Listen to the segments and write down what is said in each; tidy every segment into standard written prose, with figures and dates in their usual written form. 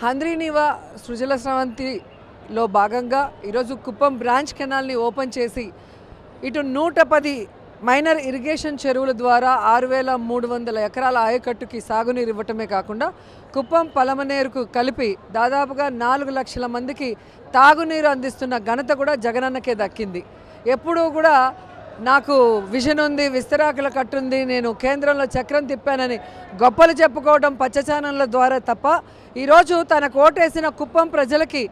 హంద్రీనీవా సృజల స్రవంతిలో భాగంగా ఈరోజు Kuppam branch కెనాల్ని open చేసి ఇటు 110 మైనర్ ఇరిగేషన్ చెరువుల ద్వారా 6,300 ఎకరాల ఆయకట్టుకి సాగునీరు ఇవ్వటమే కాకుండా కుప్పం పలమనేరుకు కలిపి దాదాపుగా 4 లక్షల మందికి తాగునీరు అందిస్తున్న ఘనత కూడా జగనన్నకే దక్కింది. ఎప్పుడూ కూడా నాకు విజన్ ఉంది, విస్తరాకుల కట్టుంది, నేను కేంద్రంలో చక్రం తిప్పానని గొప్పలు చెప్పుకోవడం పచ్చచానళ్ళ ద్వారా తప్ప ఈరోజు తన కోటేసిన కుప్పం ప్రజలకి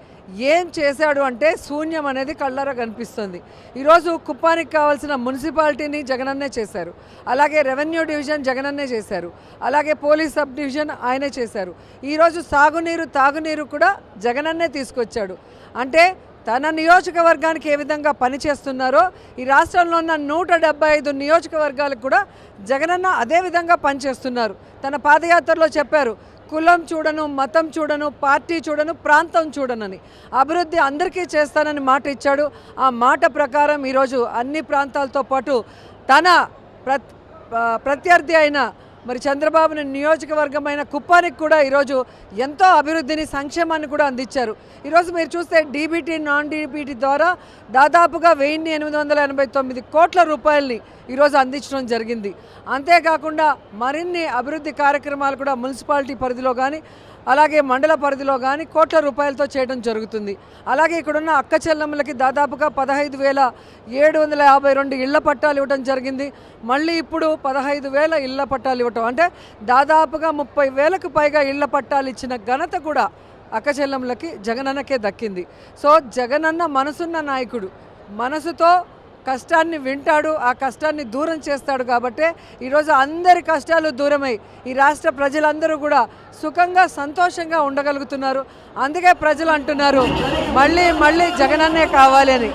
ఏం చేశాడు అంటే శూన్యం అనేది కళ్ళారా కనిపిస్తుంది. ఈరోజు కుప్పానికి కావాల్సిన మున్సిపాలిటీని జగనన్నే చేశారు, అలాగే రెవెన్యూ డివిజన్ జగనన్నే చేశారు, అలాగే పోలీస్ సబ్ డివిజన్ ఆయనే చేశారు. ఈరోజు సాగునీరు తాగునీరు కూడా జగనన్నే తీసుకొచ్చాడు. అంటే తన నియోజకవర్గానికి ఏ విధంగా పనిచేస్తున్నారో ఈ రాష్ట్రంలో ఉన్న 175 నియోజకవర్గాలకు కూడా జగనన్న అదే విధంగా పనిచేస్తున్నారు. తన పాదయాత్రలో చెప్పారు, కులం చూడను, మతం చూడను, పార్టీ చూడను, ప్రాంతం చూడనని, అభివృద్ధి అందరికీ చేస్తానని మాట ఇచ్చాడు. ఆ మాట ప్రకారం ఈరోజు అన్ని ప్రాంతాలతో పాటు తన ప్రత్యర్థి అయిన మరి చంద్రబాబుని నియోజకవర్గమైన కుప్పానికి కూడా ఈరోజు ఎంతో అభివృద్ధిని సంక్షేమాన్ని కూడా అందించారు. ఈరోజు మీరు చూస్తే డీబీటీ నాన్ డీబీటీ ద్వారా దాదాపుగా 1,889 కోట్ల రూపాయలని ఈరోజు అందించడం జరిగింది. అంతేకాకుండా మరిన్ని అభివృద్ధి కార్యక్రమాలు కూడా మున్సిపాలిటీ పరిధిలో కానీ అలాగే మండల పరిధిలో కానీ కోట్ల రూపాయలతో చేయడం జరుగుతుంది. అలాగే ఇక్కడున్న అక్క చెల్లెమ్మలకి దాదాపుగా 15,752 ఇళ్ల పట్టాలు ఇవ్వడం జరిగింది. మళ్ళీ ఇప్పుడు 15,000 ఇళ్ల పట్టాలు ఇవ్వటం అంటే దాదాపుగా 30,000కు పైగా ఇళ్ల పట్టాలు ఇచ్చిన ఘనత కూడా అక్క చెల్లెమ్మలకి జగనన్నకే దక్కింది. సో జగనన్న మనసున్న నాయకుడు, మనసుతో కష్టాన్ని వింటాడు, ఆ కష్టాన్ని దూరం చేస్తాడు. కాబట్టి ఈరోజు అందరి కష్టాలు దూరమై ఈ రాష్ట్ర ప్రజలందరూ కూడా సుఖంగా సంతోషంగా ఉండగలుగుతున్నారు. అందుకే ప్రజలు అంటున్నారు మళ్ళీ మళ్ళీ జగనన్నే కావాలి అని.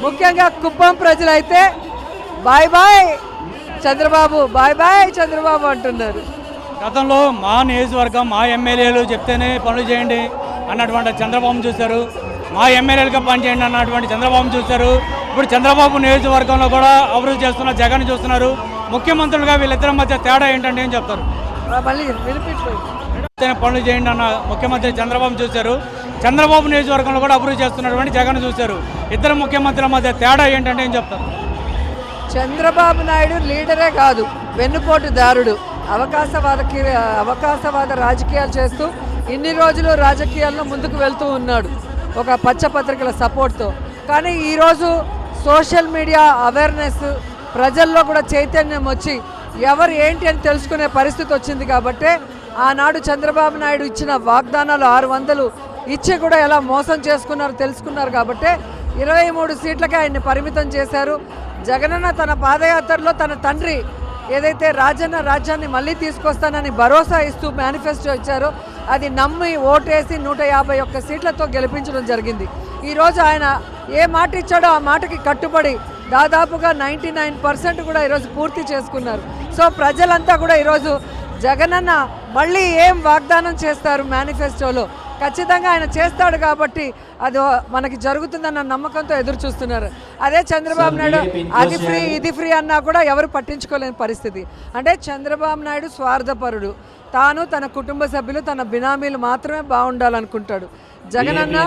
ముఖ్యంగా కుప్పం ప్రజలైతే bye bye Chandrababu, bye bye Chandrababu అంటున్నారు. గతంలో మా నియోజకవర్గం మా ఎమ్మెల్యేలు చెప్తేనే పనులు చేయండి అన్నటువంటి చంద్రబాబు చూశారు, మా ఎమ్మెల్యేలుగా పనిచేయండి అన్నటువంటి చంద్రబాబు చూశారు. ఇప్పుడు చంద్రబాబు నియోజకవర్గంలో కూడా అభివృద్ధి చేస్తున్న జగన్ చూస్తున్నారు. ముఖ్యమంత్రులుగా వీళ్ళిద్దరి మధ్య తేడా ఏంటంటే ఏం చెప్తారు? పనులు చేయండి అన్న ముఖ్యమంత్రి చంద్రబాబు చూశారు, చంద్రబాబు నియోజకవర్గంలో కూడా అభివృద్ధి చేస్తున్నటువంటి జగన్ చూశారు. ఇద్దరు ముఖ్యమంత్రుల మధ్య తేడా ఏంటంటే ఏం చెప్తారు? చంద్రబాబు నాయుడు లీడరే కాదు, వెన్నుపోటుదారుడు. అవకాశవాద రాజకీయాలు చేస్తూ ఇన్ని రోజులు రాజకీయాల్లో ముందుకు వెళ్తూ ఉన్నాడు ఒక పచ్చ పత్రికల సపోర్ట్తో. కానీ ఈరోజు సోషల్ మీడియా అవేర్నెస్ ప్రజల్లో కూడా చైతన్యం వచ్చి ఎవరు ఏంటి అని తెలుసుకునే పరిస్థితి వచ్చింది. కాబట్టి ఆనాడు చంద్రబాబు నాయుడు ఇచ్చిన వాగ్దానాలు 600 ఇచ్చి కూడా ఎలా మోసం చేసుకున్నారో తెలుసుకున్నారు. కాబట్టి 23 సీట్లకే ఆయన్ని పరిమితం చేశారు. జగనన్న తన పాదయాత్రలో తన తండ్రి ఏదైతే రాజ్యాన్ని మళ్ళీ తీసుకొస్తానని భరోసా ఇస్తూ మేనిఫెస్టో ఇచ్చారో అది నమ్మి ఓటేసి 151 సీట్లతో గెలిపించడం జరిగింది. ఈరోజు ఆయన ఏ మాట ఇచ్చాడో ఆ మాటకి కట్టుబడి దాదాపుగా 99% కూడా ఈరోజు పూర్తి చేసుకున్నారు. సో ప్రజలంతా కూడా ఈరోజు జగనన్న మళ్ళీ ఏం వాగ్దానం చేస్తారు మేనిఫెస్టోలో ఖచ్చితంగా ఆయన చేస్తాడు. కాబట్టి అది మనకి జరుగుతుందన్న నమ్మకంతో ఎదురు చూస్తున్నారు. అదే చంద్రబాబు నాయుడు అది ఫ్రీ ఇది ఫ్రీ అన్నా కూడా ఎవరు పట్టించుకోలేని పరిస్థితి. అంటే చంద్రబాబు నాయుడు స్వార్థపరుడు, తాను తన కుటుంబ సభ్యులు తన బినామీలు మాత్రమే బాగుండాలనుకుంటాడు. జగనన్న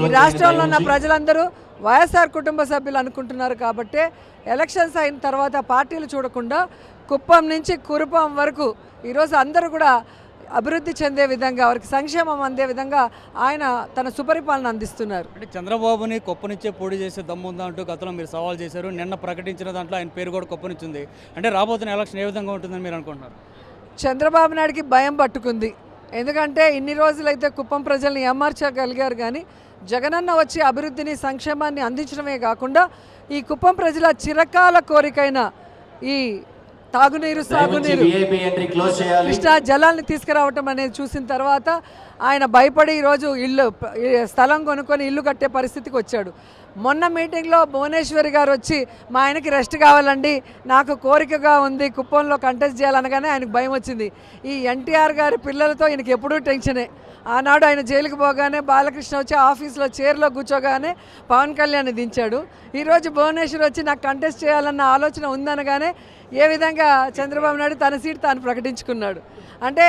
ఈ రాష్ట్రంలో ఉన్న ప్రజలందరూ వైఎస్ఆర్ కుటుంబ సభ్యులు అనుకుంటున్నారు. కాబట్టి ఎలక్షన్స్ అయిన తర్వాత పార్టీలు చూడకుండా కుప్పం నుంచి కురుపం వరకు ఈరోజు అందరూ కూడా అభివృద్ధి చెందే విధంగా వారికి సంక్షేమం అందే విధంగా ఆయన తన సుపరిపాలన అందిస్తున్నారు. అంటే చంద్రబాబుని కొప్పనిచ్చే పోటీ చేసే దమ్ము ఉందా అంటూ గతంలో మీరు సవాల్ చేశారు. నిన్న ప్రకటించిన దాంట్లో ఆయన పేరు కూడా కొప్పనిచ్చింది. అంటే రాబోతున్న ఎలక్షన్ ఏ విధంగా ఉంటుందని మీరు అనుకుంటున్నారు? చంద్రబాబు నాయుడికి భయం పట్టుకుంది. ఎందుకంటే ఇన్ని రోజులైతే కుప్పం ప్రజల్ని ఏమార్చగలిగారు. కానీ జగనన్న వచ్చి అభివృద్ధిని సంక్షేమాన్ని అందించడమే కాకుండా ఈ కుప్పం ప్రజల చిరకాల కోరికైన ఈ తాగునీరు సాగునీరు కృష్ణా జలాల్ని తీసుకురావటం అనేది చూసిన తర్వాత ఆయన భయపడి ఈరోజు స్థలం కొనుక్కొని ఇల్లు కట్టే పరిస్థితికి వచ్చాడు. మొన్న మీటింగ్లో భువనేశ్వరి గారు వచ్చి మా ఆయనకి రెస్ట్ కావాలండి, నాకు కోరికగా ఉంది కుప్పంలో కంటెస్ట్ చేయాలనగానే ఆయనకు భయం వచ్చింది. ఈ ఎన్టీఆర్ గారి పిల్లలతో ఈయనకి ఎప్పుడూ టెన్షనే. ఆనాడు ఆయన జైలుకి పోగానే బాలకృష్ణ వచ్చి ఆఫీస్లో చైర్లో కూర్చోగానే పవన్ కళ్యాణ్ దించాడు. ఈరోజు భువనేశ్వర్ వచ్చి నాకు కంటెస్ట్ చేయాలన్న ఆలోచన ఉందనగానే ఏ విధంగా చంద్రబాబు నాయుడు తన సీట్ తాను ప్రకటించుకున్నాడు. అంటే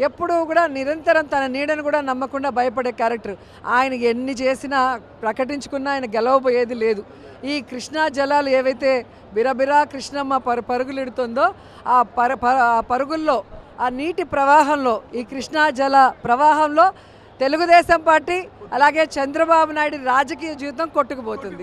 ఎప్పుడూ కూడా నిరంతరం తన నీడను కూడా నమ్మకుండా భయపడే క్యారెక్టర్. ఆయన ఎన్ని చేసినా ప్రకటించుకున్నా ఆయన గెలవబోయేది లేదు. ఈ కృష్ణా జలాలు ఏవైతే బిరబిరా కృష్ణమ్మ పరుగులెడుతుందో ఆ పరుగుల్లో, ఆ నీటి ప్రవాహంలో, ఈ కృష్ణా జల ప్రవాహంలో తెలుగుదేశం పార్టీ అలాగే చంద్రబాబు నాయుడు రాజకీయ జీవితం కొట్టుకుపోతుంది.